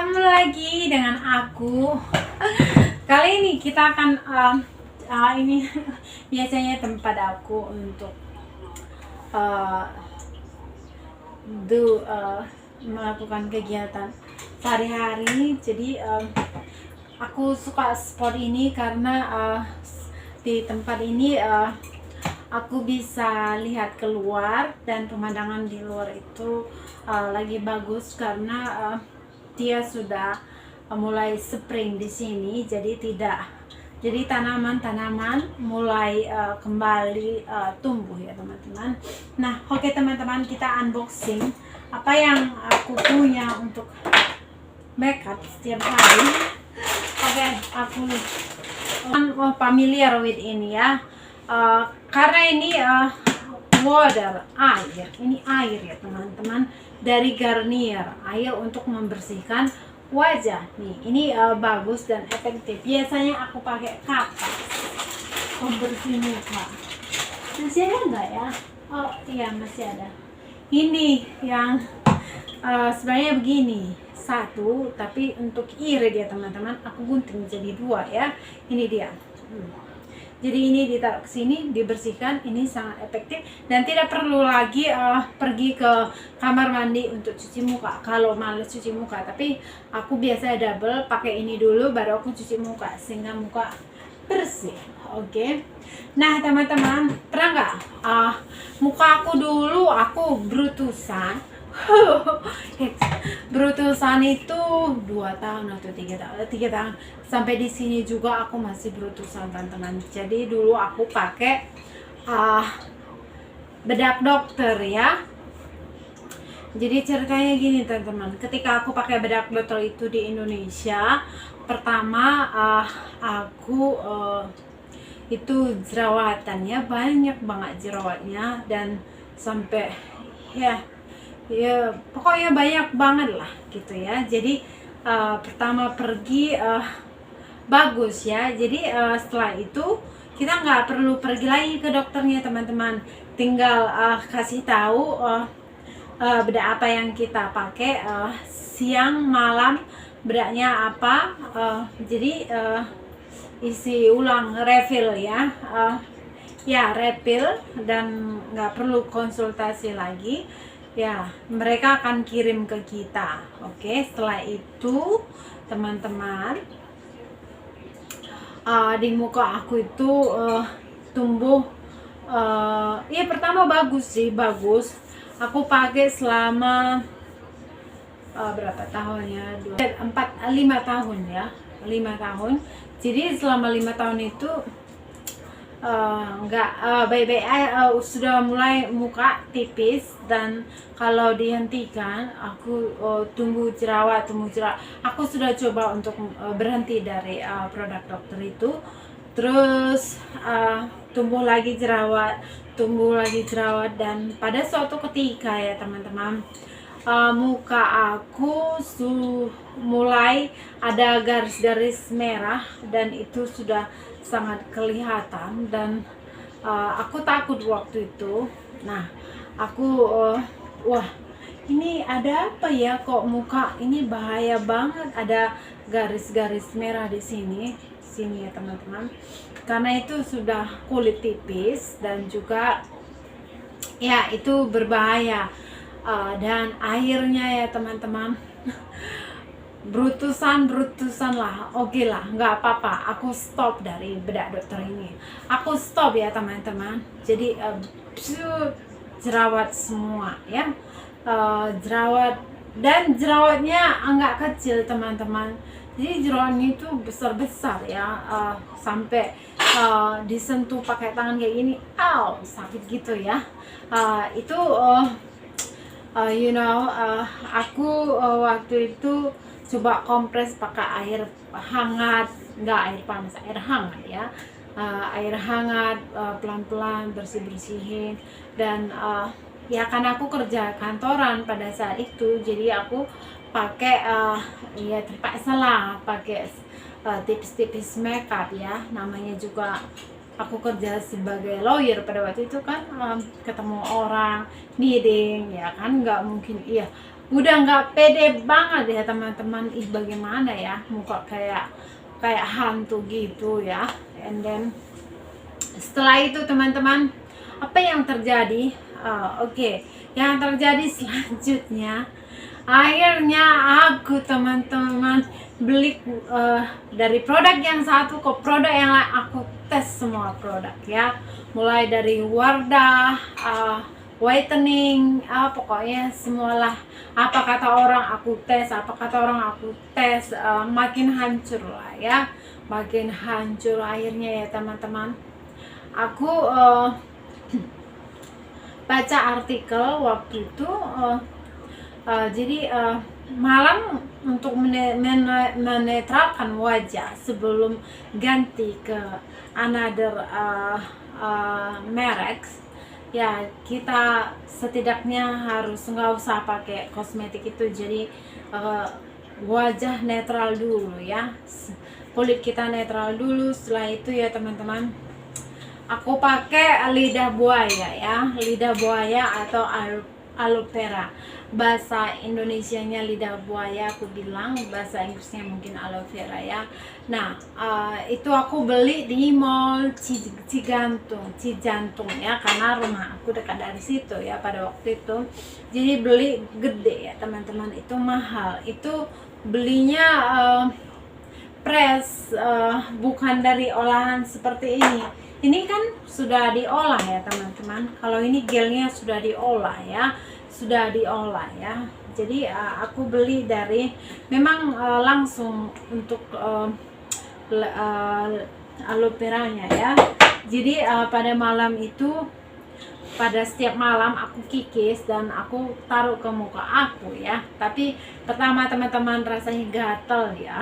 Ketemu lagi dengan aku. Kali ini kita akan ini biasanya tempat aku untuk uh, melakukan kegiatan sehari-hari. Jadi aku suka spot ini karena di tempat ini aku bisa lihat keluar dan pemandangan di luar itu lagi bagus karena dia sudah mulai spring di sini, jadi tanaman-tanaman mulai kembali tumbuh ya teman-teman. Nah, oke teman-teman, kita unboxing apa yang aku punya untuk makeup setiap hari. Oke, aku familiar with ini ya, karena ini air, ini air ya teman-teman, dari Garnier, air untuk membersihkan wajah. Nih, ini bagus dan efektif. Biasanya aku pakai kapas pembersih muka. Masih ada nggak ya? Oh iya, masih ada. Ini yang sebenarnya begini, satu, tapi untuk irit ya teman-teman, aku gunting jadi dua ya. Ini dia. Jadi ini ditaruh ke sini, dibersihkan. Ini sangat efektif dan tidak perlu lagi pergi ke kamar mandi untuk cuci muka kalau males cuci muka. Tapi aku biasa double, pakai ini dulu baru aku cuci muka sehingga muka bersih. Oke. Nah teman-teman, pernah nggak muka aku dulu aku brutusan. Brutusan itu 2 tahun atau 3 tahun sampai di sini juga aku masih brutusan teman-teman. Jadi dulu aku pakai bedak dokter ya. Jadi ceritanya gini teman-teman, ketika aku pakai bedak dokter itu di Indonesia, pertama aku itu jerawatannya banyak banget jerawatnya, dan sampai ya pokoknya banyak banget lah gitu ya. Jadi pertama pergi bagus ya. Jadi setelah itu kita nggak perlu pergi lagi ke dokternya teman-teman, tinggal kasih tahu bedak apa yang kita pakai, siang malam bedaknya apa, jadi isi ulang refill ya, ya refill, dan nggak perlu konsultasi lagi ya, mereka akan kirim ke kita. Oke, setelah itu teman-teman, di muka aku itu tumbuh ya pertama bagus sih, bagus. Aku pakai selama berapa tahun ya, 5 tahun ya, 5 tahun. Jadi selama 5 tahun itu baik-baik sudah mulai muka tipis, dan kalau dihentikan aku tumbuh jerawat. Aku sudah coba untuk berhenti dari produk dokter itu, terus tumbuh lagi jerawat, dan pada suatu ketika ya teman-teman, muka aku mulai ada garis-garis merah, dan itu sudah sangat kelihatan, dan aku takut waktu itu. Nah, aku wah, ini ada apa ya, kok muka ini bahaya banget, ada garis-garis merah di sini ya teman-teman, karena itu sudah kulit tipis dan juga ya itu berbahaya. Dan akhirnya ya teman-teman, brutusan lah, oke lah, nggak apa-apa, aku stop dari bedak dokter ini, aku stop ya teman-teman. Jadi jerawat semua ya, jerawatnya enggak kecil teman-teman, jadi jerawatnya itu besar ya, sampai disentuh pakai tangan kayak gini, sakit gitu ya. Itu aku waktu itu coba kompres pakai air hangat, nggak air panas, air hangat ya, air hangat, pelan-pelan bersihin, dan ya karena aku kerja kantoran pada saat itu, jadi aku pakai ya terpaksa lah pakai tipis-tipis makeup ya, namanya juga aku kerja sebagai lawyer pada waktu itu kan, ketemu orang, meeting ya kan, nggak mungkin udah nggak pede banget ya teman-teman. Ih, bagaimana ya, muka kayak hantu gitu ya. And then setelah itu teman-teman, apa yang terjadi? Oke, yang terjadi selanjutnya, akhirnya aku teman-teman beli dari produk yang satu ke produk yang lain. Aku tes semua produk ya, mulai dari Wardah, whitening, pokoknya semualah. Apa kata orang aku tes, makin hancur lah ya, makin hancur akhirnya ya teman-teman. Aku baca artikel waktu itu, jadi malam untuk menetralkan wajah sebelum ganti ke another merek ya, kita setidaknya harus nggak usah pakai kosmetik itu. Jadi wajah netral dulu ya, kulit kita netral dulu. Setelah itu ya teman-teman, aku pakai lidah buaya ya, lidah buaya atau aloe vera. Bahasa Indonesianya lidah buaya aku bilang, bahasa Inggrisnya mungkin aloe vera ya. Nah, itu aku beli di mall Cijantung ya, karena rumah aku dekat dari situ ya pada waktu itu. Jadi beli gede ya teman-teman, itu mahal. Itu belinya press, bukan dari olahan seperti ini. Ini kan sudah diolah ya teman-teman. Kalau ini gelnya sudah diolah ya, jadi aku beli dari memang langsung untuk aloe veranya ya. Jadi pada malam itu, pada setiap malam aku kikis dan aku taruh ke muka aku ya. Tapi pertama teman-teman rasanya gatal ya,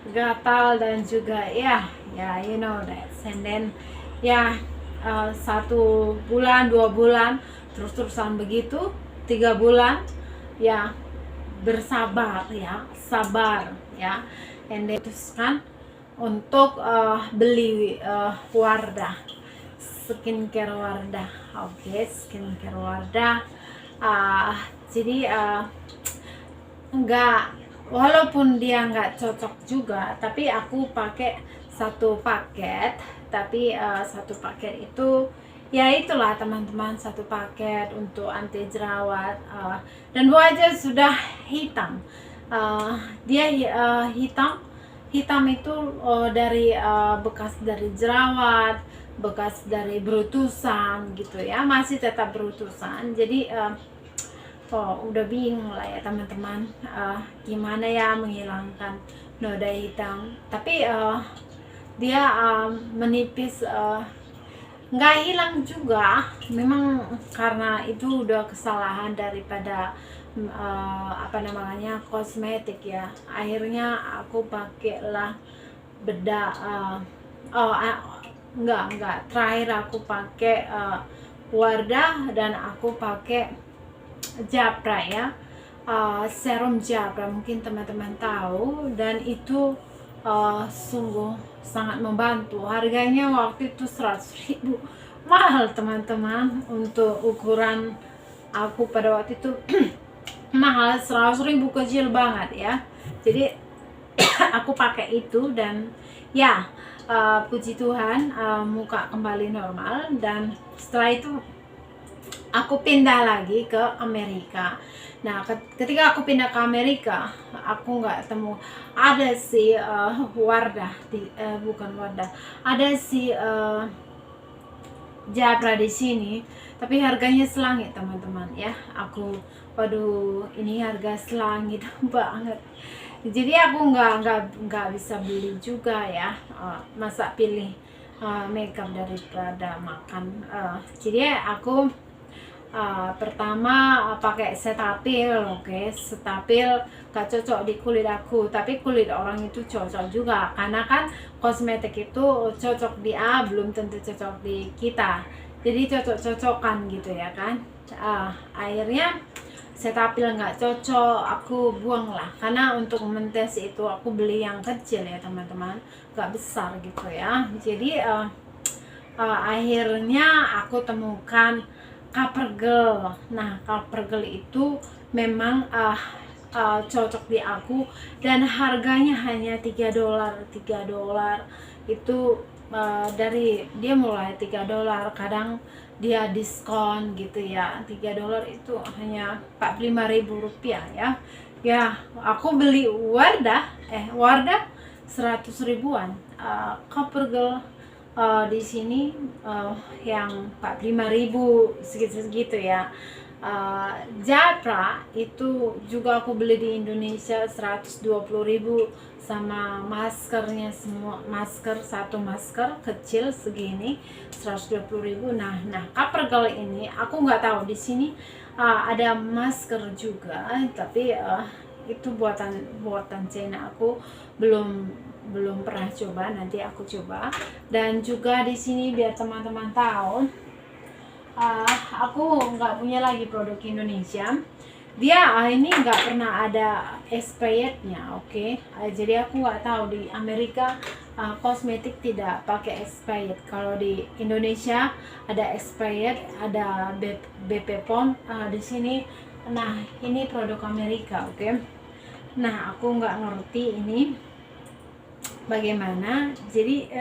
gatal dan juga ya you know that. And then ya 1 bulan 2 bulan terus-terusan begitu, 3 bulan ya, bersabar ya, sabar ya. And then putuskan untuk beli Wardah, skincare Wardah. Oke, skincare Wardah. Jadi enggak, walaupun dia nggak cocok juga, tapi aku pakai 1 paket. Tapi 1 paket itu ya itulah teman-teman, 1 paket untuk anti jerawat, dan wajah sudah hitam. Dia hitam itu dari bekas dari jerawat, bekas dari berutusan gitu ya, masih tetap berutusan. Jadi udah bingung lah ya teman-teman, gimana ya menghilangkan noda hitam. Tapi dia menipis, nggak hilang juga, memang karena itu udah kesalahan daripada kosmetik ya. Akhirnya aku pakailah bedak, enggak, terakhir aku pakai Wardah, dan aku pakai Japra ya, serum Japra, mungkin teman-teman tahu, dan itu sungguh sangat membantu. Harganya waktu itu 100.000, mahal teman-teman, untuk ukuran aku pada waktu itu mahal. 100.000 kecil banget ya. Jadi aku pakai itu, dan ya puji Tuhan muka kembali normal. Dan setelah itu aku pindah lagi ke Amerika. Nah, ketika aku pindah ke Amerika, aku nggak temu, ada si Wardah bukan Wardah, ada si Japra di sini, tapi harganya selangit teman-teman ya. Waduh, ini harga selangit banget. Jadi aku nggak bisa beli juga ya. Masa pilih makeup daripada makan. Jadi aku pertama pakai Cetaphil. Oke, Cetaphil gak cocok di kulit aku, tapi kulit orang itu cocok juga, karena kan kosmetik itu cocok di A belum tentu cocok di kita, jadi cocok-cocokan gitu ya kan. Akhirnya Cetaphil nggak cocok, aku buang lah, karena untuk mentes itu aku beli yang kecil ya teman-teman, nggak besar gitu ya. Jadi akhirnya aku temukan CoverGirl. Nah, CoverGirl itu memang cocok di aku, dan harganya hanya $3. $3 itu dari dia mulai $3, kadang dia diskon gitu ya. $3 itu hanya 45.000 rupiah ya. Ya, aku beli Wardah 100 ribuan. CoverGirl di sini yang 45.000 segitu ya. Japra itu juga aku beli di Indonesia 120.000, sama maskernya, semua masker, satu masker kecil segini 120.000. Nah CoverGirl ini aku nggak tahu di sini ada masker juga, tapi itu buatan China. Aku belum pernah coba, nanti aku coba. Dan juga di sini biar teman-teman tahu, aku nggak punya lagi produk Indonesia. Dia ini nggak pernah ada expirednya, oke? Jadi aku nggak tahu di Amerika kosmetik tidak pakai expired. Kalau di Indonesia ada expired, ada BP POM. Di sini, nah ini produk Amerika, oke? Nah aku nggak ngerti ini bagaimana, jadi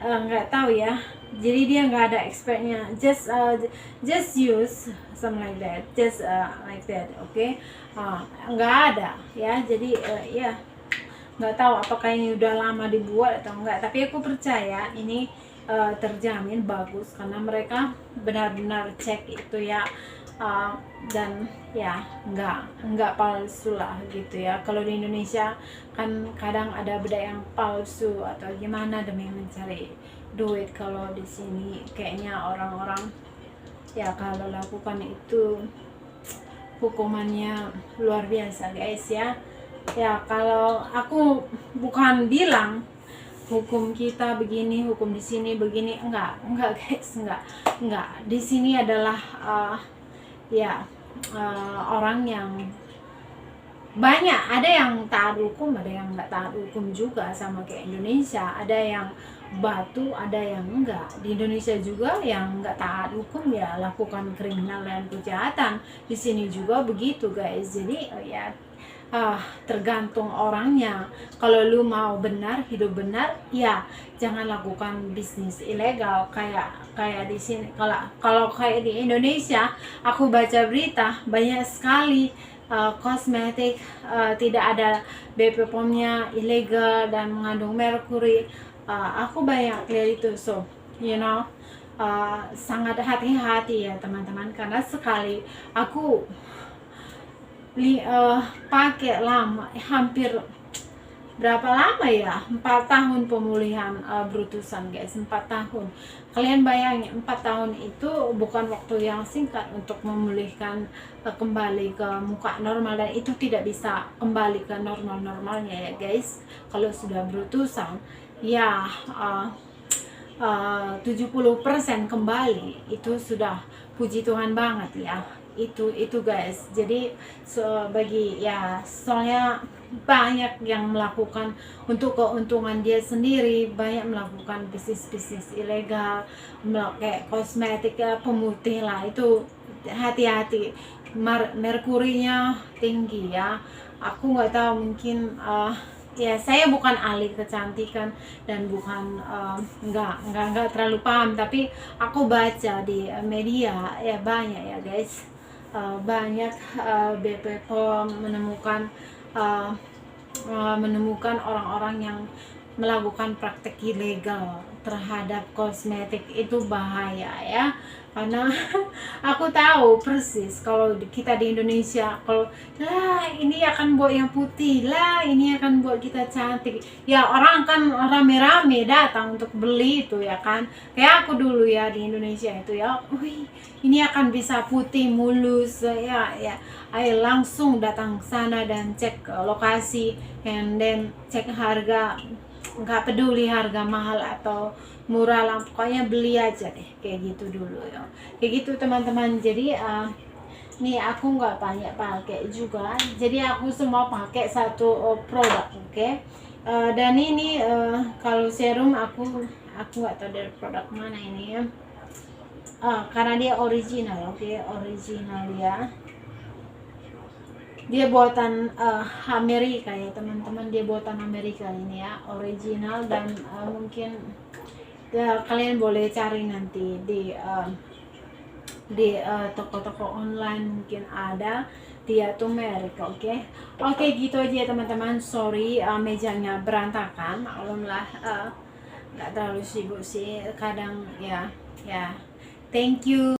nggak tahu ya. Jadi dia nggak ada expertnya, just use something like that, just like that, okay? Nggak ada ya. Jadi ya nggak tahu apakah ini udah lama dibuat atau enggak, tapi aku percaya ini terjamin bagus karena mereka benar-benar cek itu ya. Dan ya nggak palsu lah gitu ya. Kalau di Indonesia kan kadang ada bedak yang palsu atau gimana demi mencari duit. Kalau di sini kayaknya orang-orang ya kalau lakukan itu hukumannya luar biasa guys ya. Ya kalau aku bukan bilang hukum kita begini, hukum di sini begini, enggak guys, enggak. Di sini adalah orang yang banyak, ada yang taat hukum, ada yang nggak taat hukum juga, sama kayak Indonesia. Ada yang batu, ada yang enggak. Di Indonesia juga yang nggak taat hukum ya lakukan kriminal dan kejahatan. Di sini juga begitu guys. Jadi tergantung orangnya. Kalau lu mau benar, hidup benar, ya jangan lakukan bisnis ilegal kayak di sini. Kalau kayak di Indonesia, aku baca berita banyak sekali kosmetik tidak ada BP POM-nya, ilegal dan mengandung merkuri. Aku banyak lihat itu, so sangat hati-hati ya teman-teman, karena sekali aku pakai lama, hampir berapa lama ya, 4 tahun pemulihan brutusan guys, 4 tahun. Kalian bayangin 4 tahun itu bukan waktu yang singkat untuk memulihkan kembali ke muka normal, dan itu tidak bisa kembali ke normalnya ya guys. Kalau sudah brutusan ya 70% kembali, itu sudah puji Tuhan banget ya. Itu guys. Jadi soalnya banyak yang melakukan untuk keuntungan dia sendiri, banyak melakukan bisnis ilegal, kayak kosmetik ya, pemutih lah, itu hati-hati, merkurinya tinggi ya. Aku nggak tahu, mungkin ya saya bukan ahli kecantikan dan bukan nggak terlalu paham, tapi aku baca di media ya banyak ya guys. Banyak BP POM menemukan orang-orang yang melakukan praktek ilegal terhadap kosmetik. Itu bahaya ya, karena aku tahu persis kalau kita di Indonesia, kalau ini akan buat yang putih lah, ini akan buat kita cantik ya, orang kan rame-rame datang untuk beli itu ya kan. Kayak aku dulu ya di Indonesia itu ya, wih ini akan bisa putih mulus ya, ayo langsung datang sana dan cek lokasi, and then cek harga, nggak peduli harga mahal atau murah lah, pokoknya beli aja deh, kayak gitu dulu ya, kayak gitu teman-teman. Jadi nih aku nggak banyak pakai juga, jadi aku semua pakai satu produk, oke? Dan ini kalau serum aku nggak tahu dari produk mana ini ya. karena dia original, oke, original ya. Dia buatan Amerika ya teman-teman, dia buatan Amerika ini ya, original. Dan mungkin ya, kalian boleh cari nanti di toko-toko online, mungkin ada, dia tuh merek. Oke, gitu aja ya teman-teman. Sorry mejanya berantakan, maklumlah, nggak terlalu sibuk sih kadang ya. Thank you.